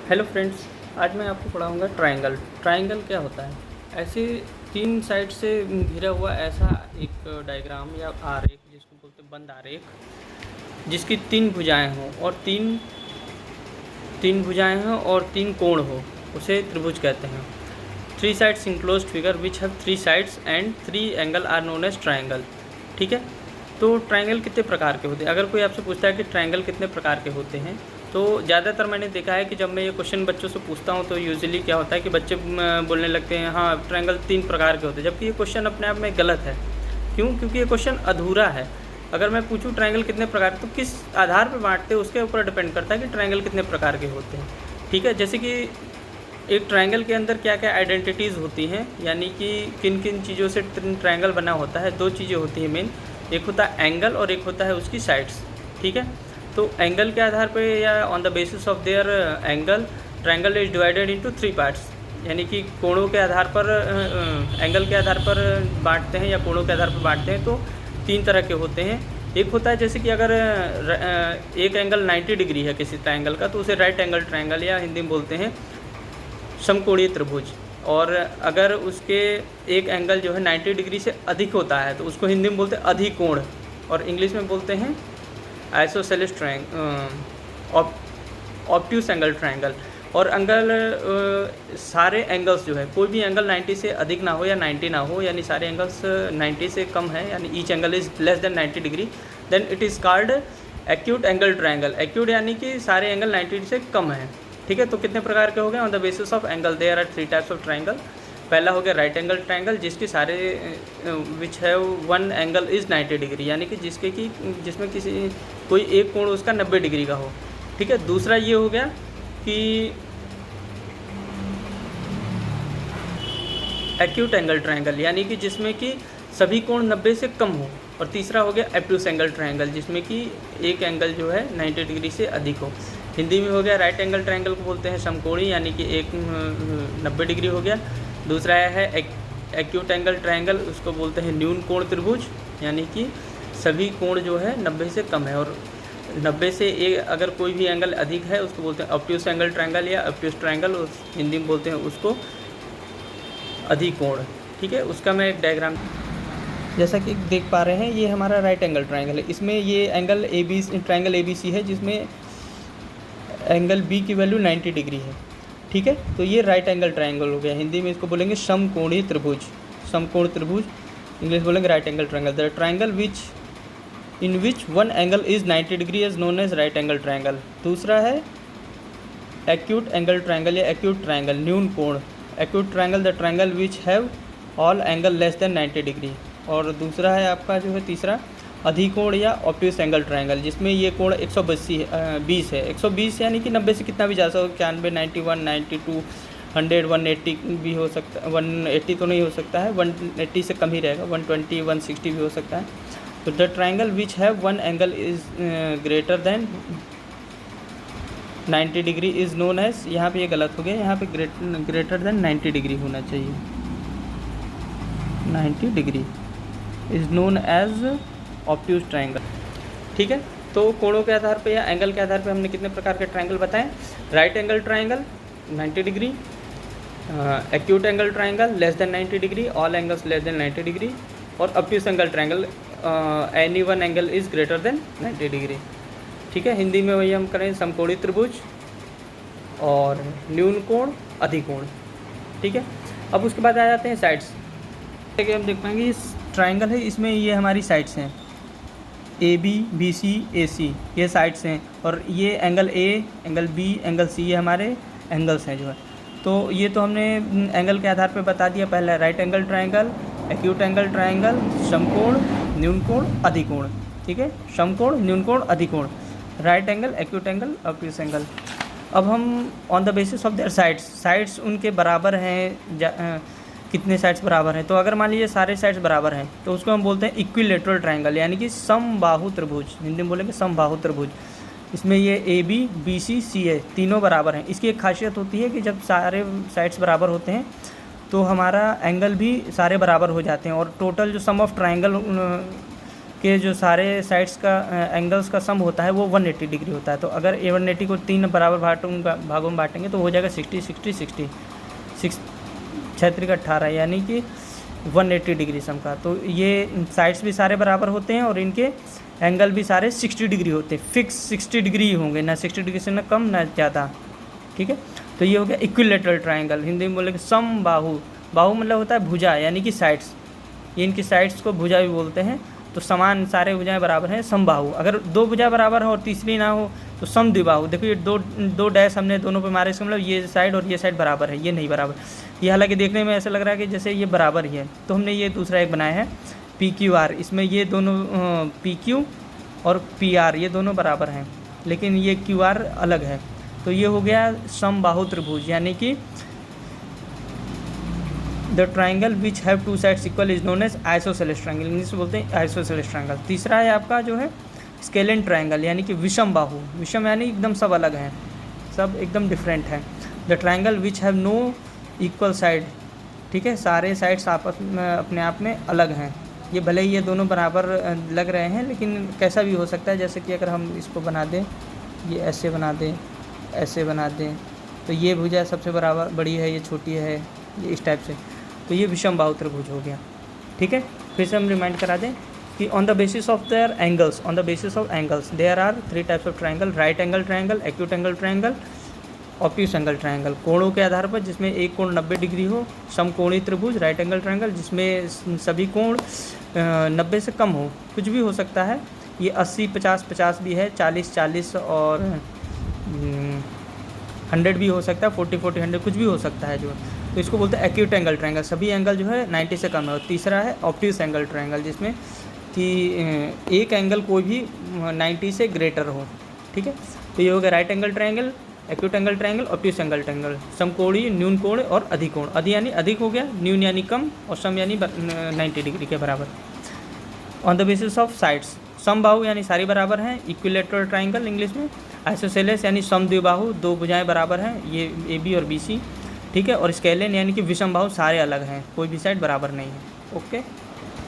Hello friends, आज मैं आपको पढ़ाऊँगा ट्रायंगल। ट्रायंगल क्या होता है? ऐसे तीन साइड से घिरा हुआ ऐसा एक डायग्राम या आरेख, जिसको बोलते हैं बंद आरेख, जिसकी तीन भुजाएं हों और तीन भुजाएं हों और तीन कोण हो, उसे त्रिभुज कहते हैं। Three sides enclosed figure which have three sides and three angle are known as triangle. ठीक है, तो ट्रायंगल कितने प्रकार के होते हैं? अगर कोई आपसे पूछता है कि ट्रायंगल कितने प्रकार के होते हैं, तो ज़्यादातर मैंने देखा है कि जब मैं ये क्वेश्चन बच्चों से पूछता हूँ तो यूजुअली क्या होता है कि बच्चे बोलने लगते हैं हाँ ट्रायंगल तीन प्रकार के होते हैं, जबकि ये क्वेश्चन अपने आप में गलत है। क्यों? क्योंकि ये क्वेश्चन अधूरा है। अगर मैं पूछूँ ट्रायंगल कितने प्रकार, तो किस आधार पर बांटते हैं उसके ऊपर डिपेंड करता है कि ट्रायंगल कितने प्रकार के होते हैं। ठीक है, जैसे कि एक ट्रायंगल के अंदर क्या क्या आइडेंटिटीज़ होती हैं, यानी कि किन किन चीज़ों से ट्रायंगल बना होता है। दो चीज़ें होती हैं मेन, एक होता है एंगल और एक होता है उसकी साइड्स। ठीक है, तो एंगल के आधार पे या on the basis of there angle, triangle is divided into three parts, यानी कि कोणों के आधार पर एंगल के आधार पर बांटते हैं या कोणों के आधार पर बांटते हैं, तो तीन तरह के होते हैं। एक होता है जैसे कि अगर एक एंगल 90 डिग्री है किसी ट्रायंगल का, तो उसे राइट एंगल ट्रायंगल या हिंदी में बोलते हैं समकोणीय त्रिभुज। और अगर उसके एक एंगल जो है 90 डिग्री से अधिक होता है तो उसको हिंदी में बोलते हैं अधिकोण, और इंग्लिश में बोलते हैं आइसोसेलेस ऑब्ट्यूस एंगल ट्रायंगल। और एंगल सारे एंगल्स जो है, कोई भी एंगल 90 से अधिक ना हो या 90 ना हो, यानी सारे एंगल्स 90 से कम है, यानी each angle is less than 90 degree, then it is called acute angle triangle. Acute यानी कि सारे एंगल 90 से कम है। ठीक है, तो कितने प्रकार के हो गए? On the basis of angle there are three types of triangle. पहला हो गया राइट एंगल ट्रायंगल, जिसके सारे विच है वन एंगल इज़ 90 डिग्री, यानी कि जिसमें कोई एक कोण उसका 90 डिग्री का हो। ठीक है, दूसरा ये हो गया कि एक्यूट एंगल ट्रायंगल, यानी कि जिसमें कि सभी कोण 90 से कम हो। और तीसरा हो गया ऑब्ट्यूस एंगल ट्रायंगल, जिसमें कि एक एंगल जो है 90 डिग्री से अधिक हो। हिंदी में हो गया राइट एंगल ट्रायंगल को बोलते हैं समकोणी, यानी कि एक 90 डिग्री हो गया। दूसरा है एक्यूट एंगल ट्रायंगल, उसको बोलते हैं न्यून कोण त्रिभुज, यानी कि सभी कोण जो है 90 से कम है। और 90 से अगर कोई भी एंगल अधिक है उसको बोलते हैं ऑब्ट्यूस एंगल ट्रायंगल या ऑब्ट्यूस ट्रायंगल, हिंदी में बोलते हैं उसको अधिकोण। ठीक है, उसका मैं एक डायग्राम जैसा कि देख पा रहे हैं, ये हमारा राइट एंगल ट्रायंगल है। इसमें ये एंगल ट्रायंगल ABC है, जिसमें एंगल B की वैल्यू 90 डिग्री है। ठीक है, तो ये राइट एंगल ट्रायंगल हो गया। हिंदी में इसको बोलेंगे समकोणीय त्रिभुज, समकोण त्रिभुज, इंग्लिश बोलेंगे right angle triangle. The triangle in which one angle is 90 degree is known as right angle triangle. दूसरा है एक्यूट एंगल ट्रायंगल या एक्यूट ट्रायंगल, न्यून कोण। Acute triangle the triangle which have all angle less than 90 degree. और दूसरा है आपका जो है तीसरा अधिकोण या ऑब्ट्यूस एंगल ट्रायंगल, जिसमें ये कोण 120 है। 120 यानी कि 90 से कितना भी जा सकता है, 91, 91, 92, 100, 180 भी हो सकता है। 180 तो नहीं हो सकता है, 180 से कम ही रहेगा, 120, 160 भी हो सकता है। तो the triangle which have one angle is greater than 90 degree is known as, यहाँ पे ये गलत हो गया, यहाँ पे ग्रेटर देन 90 डिग्री होना चाहिए, 90 degree is known as obtuse triangle. ठीक है, तो कोणों के आधार पे या एंगल के आधार पे हमने कितने प्रकार के ट्रायंगल बताएं? Right angle triangle 90 degree, acute angle triangle less than 90 degree, all angles less than 90 degree, और obtuse angle triangle any one angle is greater than 90 degree. ठीक है, हिंदी में वही हम करें समकोणीय त्रिभुज और न्यून कोण, अधिकोण। ठीक है, अब उसके बाद आ जाते हैं साइड्स। कि हम देख पाएंगे इस ट्रायंगल है, इसमें ये हमारी साइड्स हैं AB, BC, AC, ये साइड्स हैं। और ये angle A, angle B, angle C, ये हमारे एंगल्स हैं जो है। तो ये तो हमने एंगल के आधार पे बता दिया। पहला right angle triangle, acute angle triangle, समकोण, न्यून कोण, अधिकोण। ठीक है, समकोण, न्यून कोण, अधिकोण, right angle, acute angle, obtuse angle. अब हम on the basis of their sides उनके बराबर हैं, कितने साइड्स बराबर हैं। तो अगर मान लीजिए सारे साइड्स बराबर हैं तो उसको हम बोलते हैं इक्विलेटरल ट्रायंगल, यानी कि समबाहु त्रिभुज, हिंदी में बोलेंगे समबाहु त्रिभुज। इसमें ये AB, BC, CA तीनों बराबर हैं। इसकी एक खासियत होती है कि जब सारे साइड्स बराबर होते हैं तो हमारा एंगल भी सारे बराबर हो जाते हैं, और टोटल जो सम ऑफ ट्रायंगल के जो सारे साइड्स का एंगल्स का सम होता है वो 180 डिग्री होता है। तो अगर ए 180 को 3 बराबर भागों में बांटेंगे तो हो जाएगा 60 60 60 6 6 18 यानी कि 180 डिग्री सम का। तो ये साइड्स भी सारे बराबर होते हैं और इनके एंगल भी सारे 60 डिग्री होते हैं, फिक्स 60 डिग्री ही होंगे, ना 60 डिग्री से ना कम ना ज़्यादा, ठीक है। तो ये हो गया इक्विलेटरल ट्रायंगल। हिंदी में बोलेंगे समबाहु। बाहु मतलब होता है भुजा यानी कि साइड्स, ये इनकी साइड्स को भुजा भी बोलते हैं। तो समान सारे भुजाएं बराबर हैं, समबाहु। अगर दो भुजा बराबर हो और तीसरी ना हो तो समद्विबाहु। देखो ये दो डैश हमने दोनों पे मारे, इसका मतलब ये साइड और ये साइड बराबर है, ये नहीं बराबर। ये हालांकि देखने में ऐसा लग रहा है कि जैसे ये बराबर ही है। तो हमने ये दूसरा एक बनाया है PQR, इसमें ये दोनों PQ और PR ये दोनों बराबर हैं, लेकिन ये QR अलग है। तो ये हो गया समबाहु त्रिभुज, यानी कि the triangle which have two sides equal is known as isosceles triangle, English में बोलते हैं आइसोसेलेस ट्राइंगल। तीसरा है आपका जो है स्केलेन ट्राइंगल, यानी कि विषम बाहु। विषम यानी एकदम सब अलग हैं, सब एकदम डिफरेंट है। The triangle which have no equal side, ठीक है, सारे साइड्स आपस में अपने आप में अलग हैं। ये भले ही ये दोनों बराबर लग रहे हैं, लेकिन कैसा भी हो सकता है। जैसे कि अगर हम इसको बना दें, ये ऐसे बना दें, ऐसे बना दें, तो ये भुजा सबसे बराबर बड़ी है, ये छोटी है, ये इस टाइप से। तो ये विषम बाहु त्रिभुज हो गया, ठीक है। फिर से हम रिमाइंड करा दें कि on the basis of their angles, on the basis of angles there are 3 types of triangle, right angle triangle, acute angle triangle, obtuse angle triangle. कोणों के आधार पर जिसमें एक कोण 90 डिग्री हो, समकोणीय त्रिभुज राइट एंगल ट्राइंगल, जिसमें सभी कोण 90 से कम हो, कुछ भी हो सकता है। ये 80 50 50 भी है, 40 40 और 100 भी हो सकता है, 40 40 100 कुछ भी हो सकता है जो। तो इसको बोलते हैं एक्यूट एंगल ट्राइंगल, सभी एंगल जो है 90 से कम है। और तीसरा है ऑब्ट्यूस एंगल ट्राइंगल, जिसमें कि एक एंगल कोई भी 90 से ग्रेटर हो, ठीक है। तो ये हो गया right angle triangle, acute angle triangle, obtuse angle triangle. समकोणीय, न्यून कोण और अधिकोण। अधि यानी अधिक हो गया, न्यून यानी कम, और सम यानी 90 डिग्री के बराबर। On the basis of sides, समबाहु यानी सारी बराबर हैं, इक्विलेटरल ट्राइंगल इंग्लिश में, आइसोसेलेस यानी समद्विबाहु, दो भुजाएं बराबर हैं, ये AB और BC, ठीक है। और स्केलेन यानी कि विषम बाहु, सारे अलग हैं, कोई भी साइड बराबर नहीं है, ओके।